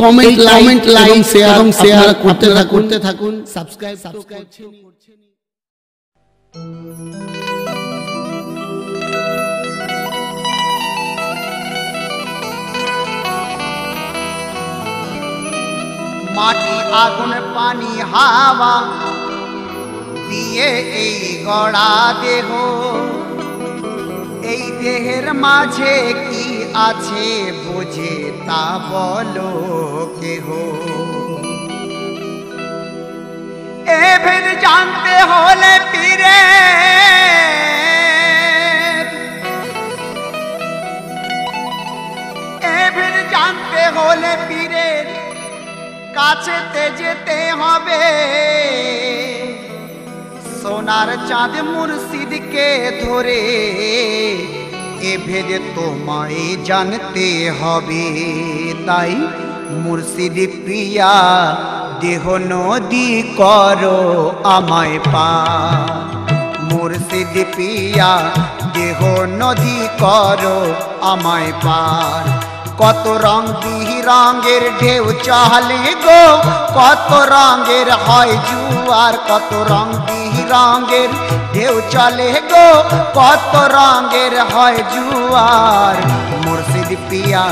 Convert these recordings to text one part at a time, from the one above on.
Comment like এবং share করতে থাকুন সাবস্ক্রাইব মাটি আগুন পানি হাওয়া দিয়ে এই গড়া দেহ, এই দেহের মাঝে কি আছে বুঝে তা বলো কেহ। এ ভেদ জানতে হলে পীরে, এ ভেদ জানতে হলে পীরের কাছেতে যেতে হবে। সোনার চাঁদ মুর্শিদকে ধরে এ ভেদে তোমায় জানতে হবে। তাই মুর্শিদ প্রিয়া দেহ নদী করো আমায় পার, মুর্শিদ প্রিয়া দেহ নদী করো আমায় পার। কত রং বিরঙের ঢেউ চলে গো, কত রঙের হয় জুয়ার, কত রং বিরঙের ঢেউ চলে গো, কত রঙের হয় জুয়ার। মুর্শিদ প্রিয়া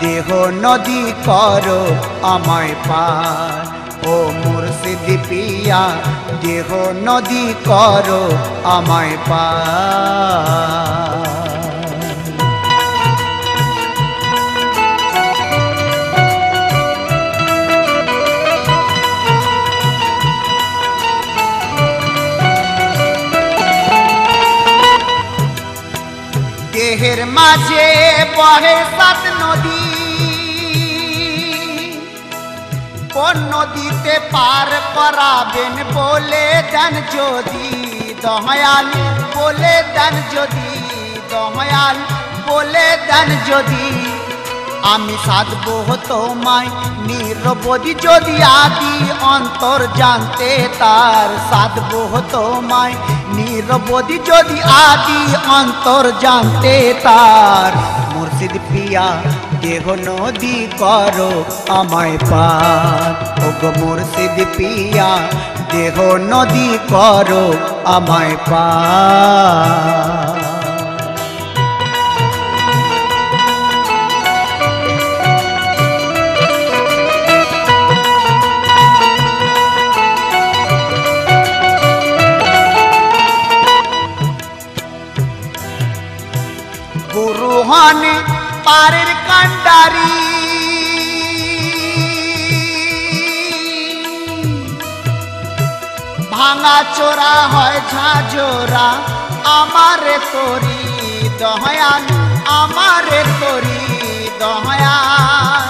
দেহ নদী করো আমায় পার, ও মুর্শিদ প্রিয়া দেহ নদী করো আমায় পার। দেহের মাঝে বহে সাত নদী, কোন নদীতে পার করাবেন বলে দেন যদি দয়াল, বলে দেন যদি দয়াল, বলে দেন যদি। আমি সাধবো তোমায় নিরবধি যদি আদি অন্তর জানতে তার, সাধবো তোমায় নিরবধি যদি আদি অন্তর জানতে তার। মুর্শিদ প্রিয়া দেহ নদী করো আমায় পার, ওগো মুর্শিদ প্রিয়া দেহ নদী করো আমায় পার। গুরুহনে পারের কান্ডারি, ভাঙা চোরা হয় ঝাঁঝরা আমারে তোরি দয়াল, আমারে তোরি দয়াল।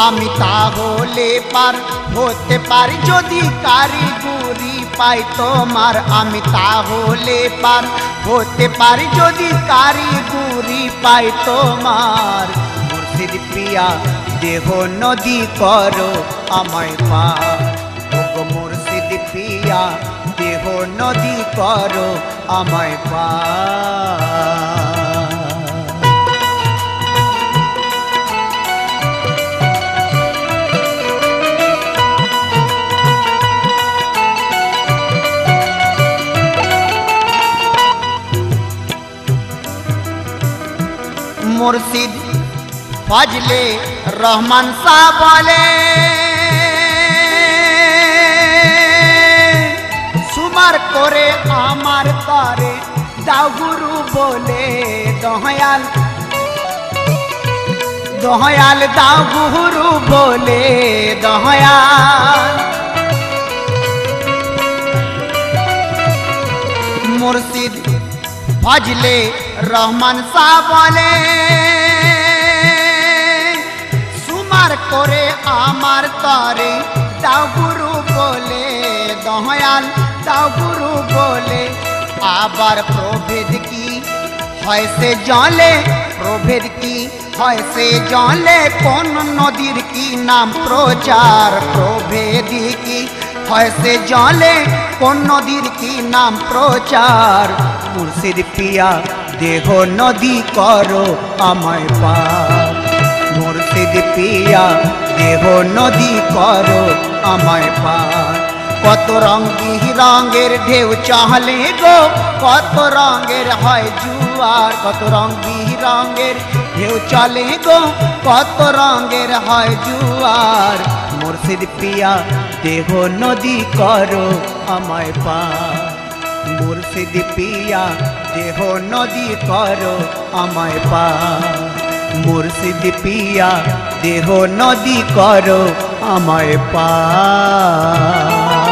আমি তাহলে পার হতে পারি যদি কারিগরি পাই তোমার, আমি তাহলে পার হতে পারি যদি কারিগরি পাই তোমার। মুর্শিদ প্রিয়া দেহ নদী করো আমায় পার, ওগো মুর্শিদ প্রিয়া দেহ নদী করো আমায় পার। মুর্শিদ ফজলে রহমান শাহ বলে, সুমার করে আমার তারে দাও গুরু বলে দয়াল, দয়াল দাও গুরু বলে দয়াল। মুর্শিদ ফজলে রহমান শাহ বলে, সুমার করে আমার তরে দাও গুরু বলে দয়াল, দাও গুরু বলে। আবার প্রভেদ কি হয় সে জলে, প্রভেদ কি হয় সে জলে, কোন নদীর কি নাম প্রচার, প্রভেদ কি হয় সে জলে, কোন নদীর কি নাম প্রচার। মুর্শিদ প্রিয়া দেহ নদী করো আমায় পার মুর্শিদ পিয়া দেহ নদী করো আমায় পার কত রং বিরঙের ঢেউ চাহলে গো কত রঙের হয় জুয়ার কত রং বিরঙের ঢেউ চলে গো কত রঙের হয় জুয়ার মুর্শিদ পিয়া দেহ নদী করো আমায় পার মুর্শিদ পিয়া দেহ নদী করো আমায় পার মুর্শিদ পিয়া দেহ নদী করো আমায় পার